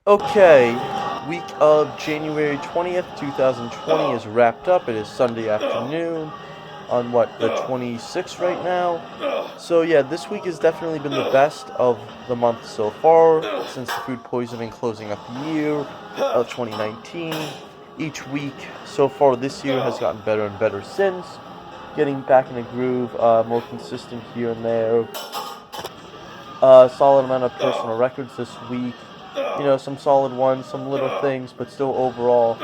Okay, week of January 20th, 2020 is wrapped up. It is Sunday afternoon on the 26th right now. So yeah, this week has definitely been the best of the month so far since the food poisoning closing up the year of 2019. Each week so far this year has gotten better and better since. Getting back in a groove, more consistent here and there. Solid amount of personal records this week. Some solid ones, some little things, but still overall,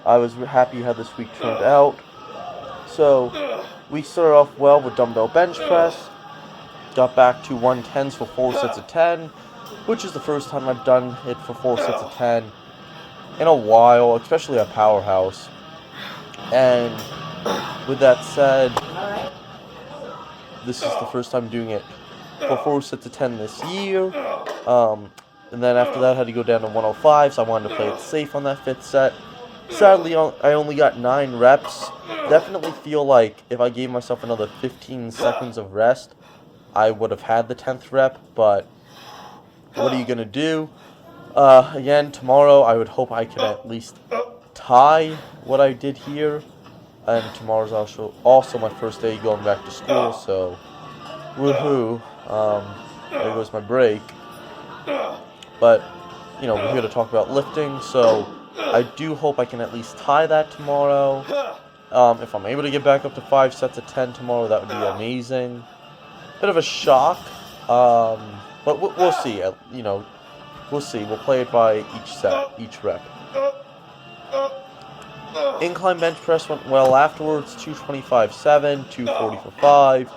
I was happy how this week turned out. So, we started off well with dumbbell bench press. Got back to 110s for 4 sets of 10, which is the first time I've done it for 4 sets of 10 in a while, especially at Powerhouse. And with that said, this is the first time doing it for 4 sets of 10 this year. And then after that, I had to go down to 105, so I wanted to play it safe on that 5th set. Sadly, I only got 9 reps. Definitely feel like if I gave myself another 15 seconds of rest, I would have had the 10th rep, but what are you going to do? Again, tomorrow, I would hope I could at least tie what I did here. And tomorrow's also my first day going back to school, so woohoo. There goes my break. But, we're here to talk about lifting, so I do hope I can at least tie that tomorrow. If I'm able to get back up to 5 sets of 10 tomorrow, that would be amazing. Bit of a shock, but we'll see. We'll see. We'll play it by each set, each rep. Incline bench press went well afterwards. 225-7, 240 for 5,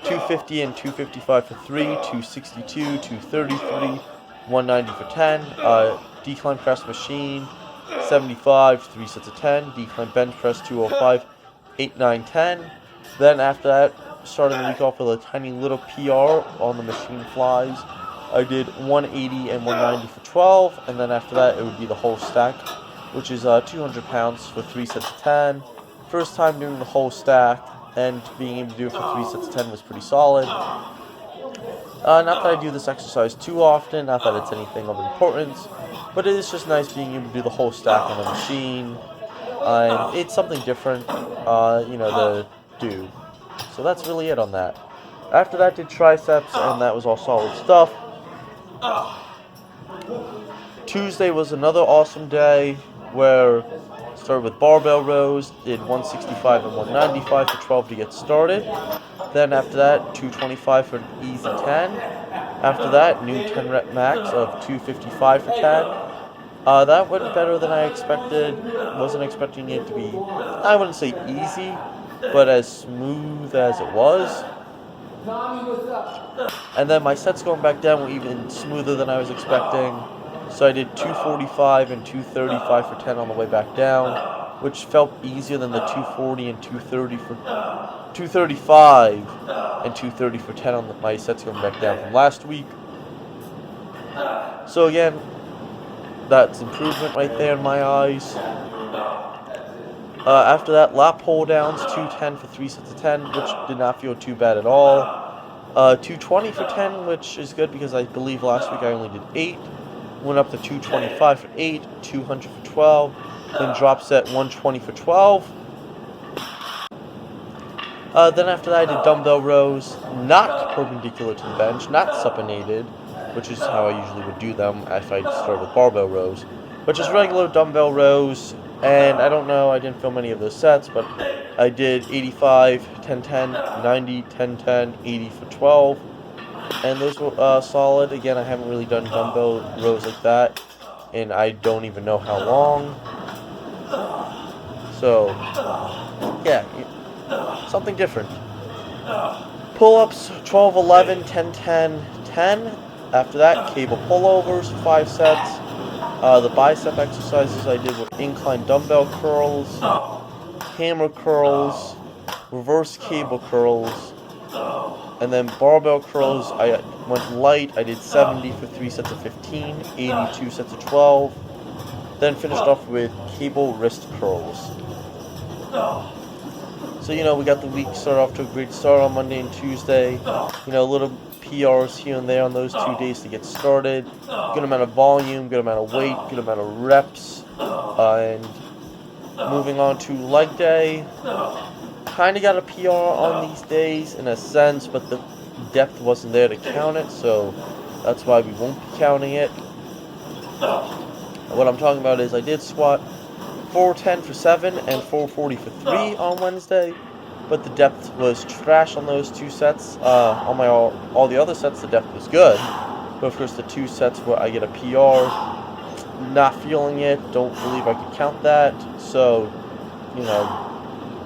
250 and 255 for 3, 262, 233, 190 for 10. Decline press machine, 75, 3 sets of 10. Decline bench press, 205, 8, 9, 10. Then after that, starting the week off with a tiny little PR on the machine flies. I did 180 and 190 for 12, and then after that, it would be the whole stack, which is 200 pounds for 3 sets of 10. First time doing the whole stack, and being able to do it for 3 sets of 10 was pretty solid. Not that I do this exercise too often, not that it's anything of importance, but it is just nice being able to do the whole stack on the machine. And it's something different, to do. So that's really it on that. After that, did triceps, and that was all solid stuff. Tuesday was another awesome day where I started with barbell rows, did 165 and 195 for 12 to get started. Then after that, 225 for an easy 10. After that, new 10 rep max of 255 for 10. That went better than I expected. Wasn't expecting it to be, I wouldn't say easy, but as smooth as it was. And then my sets going back down were even smoother than I was expecting. So I did 245 and 235 for 10 on the way back down, which felt easier than the 240 and 235 and 230 for 10 on my sets going back down from last week. So again, that's improvement right there in my eyes. After that, lat pull downs, 210 for 3 sets of 10, which did not feel too bad at all. 220 for 10, which is good because I believe last week I only did 8. Went up to 225 for 8, 200 for 12, then drop set 120 for 12. Then after that I did dumbbell rows, not perpendicular to the bench, not supinated, which is how I usually would do them if I started with barbell rows, but just regular dumbbell rows. And I don't know, I didn't film any of those sets, but I did 85, 10-10, 90, 10-10, 80 for 12. And those were solid. Again, I haven't really done dumbbell rows like that, and I don't even know how long. So, yeah, something different. Pull-ups, 12, 11, 10, 10, 10. After that, cable pullovers, 5 sets. The bicep exercises I did were incline dumbbell curls, hammer curls, reverse cable curls, and then barbell curls. I went light. I did 70 for 3 sets of 15, 82 sets of 12. Then finished off with cable wrist curls. So, we got the week started off to a great start on Monday and Tuesday. A little PRs here and there on those 2 days to get started. Good amount of volume, good amount of weight, good amount of reps. And moving on to leg day. Kind of got a PR on these days in a sense, but the depth wasn't there to count it, so that's why we won't be counting it. What I'm talking about is I did squat 410 for 7 and 440 for 3 on Wednesday, but the depth was trash on those 2 sets. On all the other sets, the depth was good, but of course the 2 sets where I get a PR, not feeling it, don't believe I could count that, so, you know,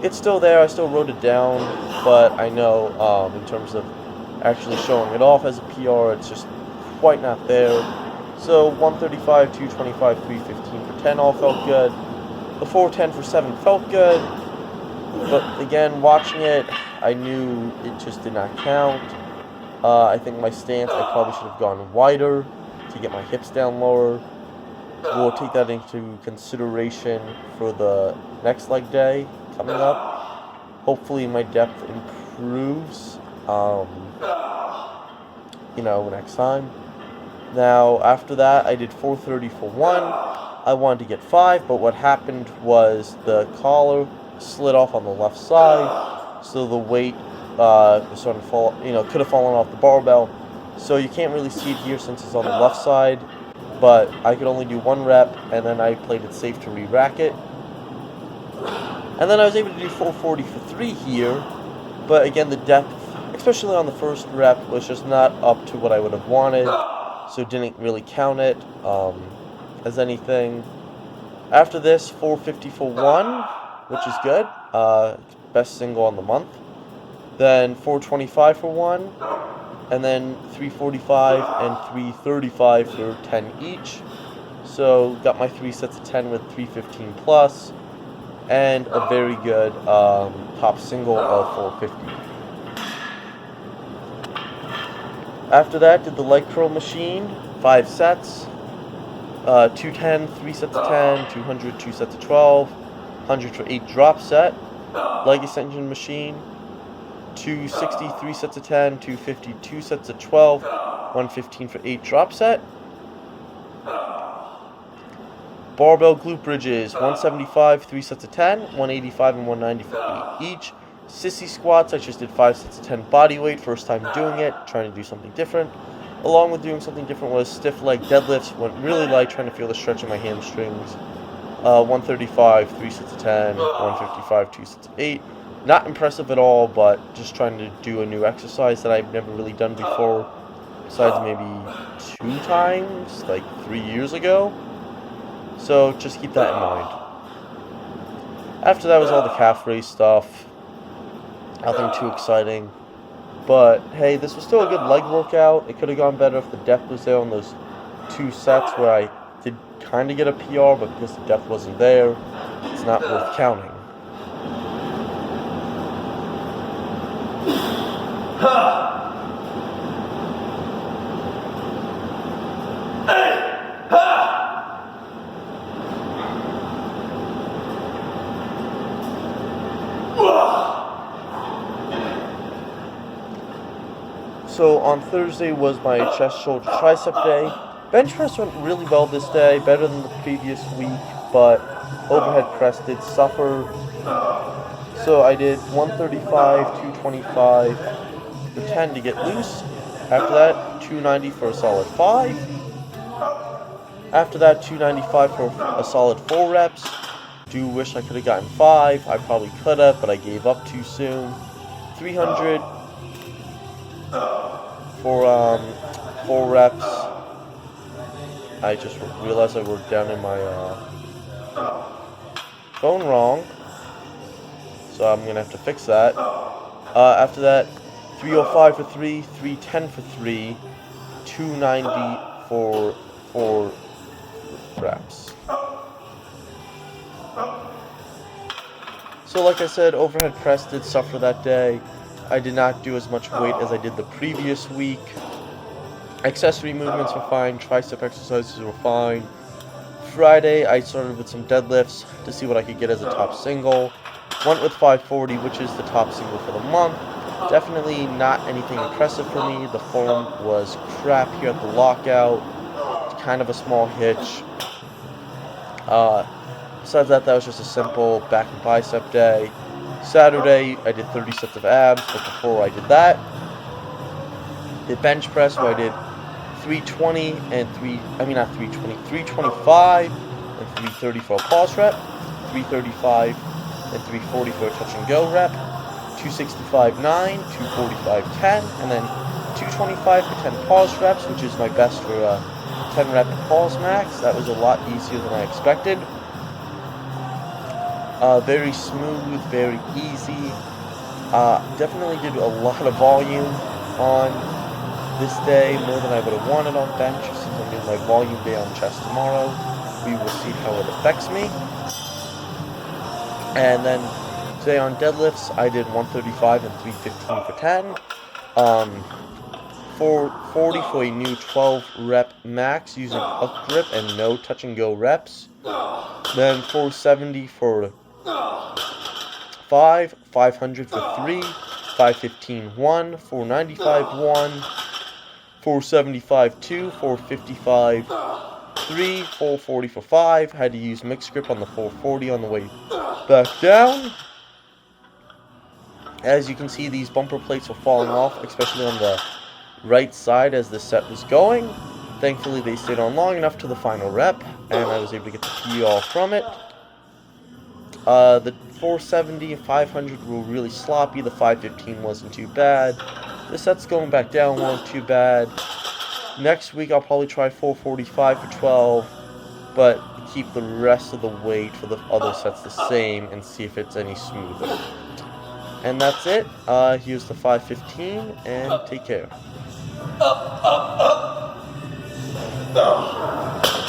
it's still there. I still wrote it down, but I know in terms of actually showing it off as a PR, it's just quite not there. So 135, 225, 315 for 10 all felt good. The 410 for 7 felt good, but again, watching it, I knew it just did not count. I think my stance, I probably should have gone wider to get my hips down lower. We'll take that into consideration for the next leg day coming up. Hopefully my depth improves, you know, next time. Now, after that, I did 430 for 1. I wanted to get 5, but what happened was the collar slid off on the left side, so the weight was starting to fall, you know, could have fallen off the barbell. So you can't really see it here since it's on the left side, but I could only do 1 rep, and then I played it safe to re-rack it. And then I was able to do 440 for 3 here, but again, the depth, especially on the first rep, was just not up to what I would have wanted, so didn't really count it as anything. After this, 450 for 1, which is good, best single on the month. Then 425 for 1, and then 345 and 335 for 10 each. So got my 3 sets of 10 with 315 plus, and a very good top single of 450. After that, did the leg curl machine, 5 sets, 210, 3 sets of 10, 200, 2 sets of 12, 100 for 8 drop set, leg extension machine, 260, 3 sets of 10, 250, 2 sets of 12, 115 for 8 drop set. Barbell glute bridges, 175, 3 sets of 10, 185 and 190 for 8 each. Sissy squats, I just did 5 sets of 10 body weight, first time doing it, trying to do something different. Along with doing something different was stiff leg deadlifts, went really light, trying to feel the stretch in my hamstrings. 135, 3 sets of 10, 155, 2 sets of 8. Not impressive at all, but just trying to do a new exercise that I've never really done before, besides maybe 2 times, like 3 years ago. So just keep that in mind. After that was all the calf raise stuff. Nothing too exciting. But hey, this was still a good leg workout. It could have gone better if the depth was there on those 2 sets where I did kind of get a PR, but because the depth wasn't there, it's not worth counting. So on Thursday was my chest, shoulder, tricep day. Bench press went really well this day, better than the previous week, but overhead press did suffer. So I did 135, 225 for 10 to get loose. After that, 290 for a solid 5. After that, 295 for a solid 4 reps. Do wish I could have gotten 5. I probably could have, but I gave up too soon. 300 for 4 reps. I just realized I wrote down in my phone wrong, so I'm gonna have to fix that. After that, 305 for 3, 310 for 3, 290 for 4 reps. So like I said, overhead press did suffer that day. I did not do as much weight as I did the previous week. Accessory movements were fine, tricep exercises were fine. Friday, I started with some deadlifts to see what I could get as a top single. Went with 540, which is the top single for the month. Definitely not anything impressive for me. The form was crap here at the lockout. Kind of a small hitch. Besides that, that was just a simple back and bicep day. Saturday, I did 30 sets of abs, but before I did that, the bench press where I did 320 and 325 and 330 for a pause rep, 335 and 340 for a touch and go rep, 265 9, 245 10, and then 225 for 10 pause reps, which is my best for a 10 rep pause max. That was a lot easier than I expected. Very smooth, very easy. Definitely did a lot of volume on this day, more than I would have wanted on bench, since I'm doing my volume day on chest tomorrow. We will see how it affects me. And then today on deadlifts, I did 135 and 315 for 10. 440 for a new 12 rep max using up grip and no touch and go reps. Then 470 for 5, 500 for 3, 515 1, 495 1, 475 2, 455 3, 440 for 5. Had to use mixed grip on the 440 on the way back down. As you can see, these bumper plates were falling off, especially on the right side as the set was going. Thankfully, they stayed on long enough to the final rep, and I was able to get the PR from it. The 470 and 500 were really sloppy. The 515 wasn't too bad. The sets going back down weren't too bad. Next week, I'll probably try 445 for 12, but keep the rest of the weight for the other sets the same and see if it's any smoother. And that's it. Here's the 515, and take care.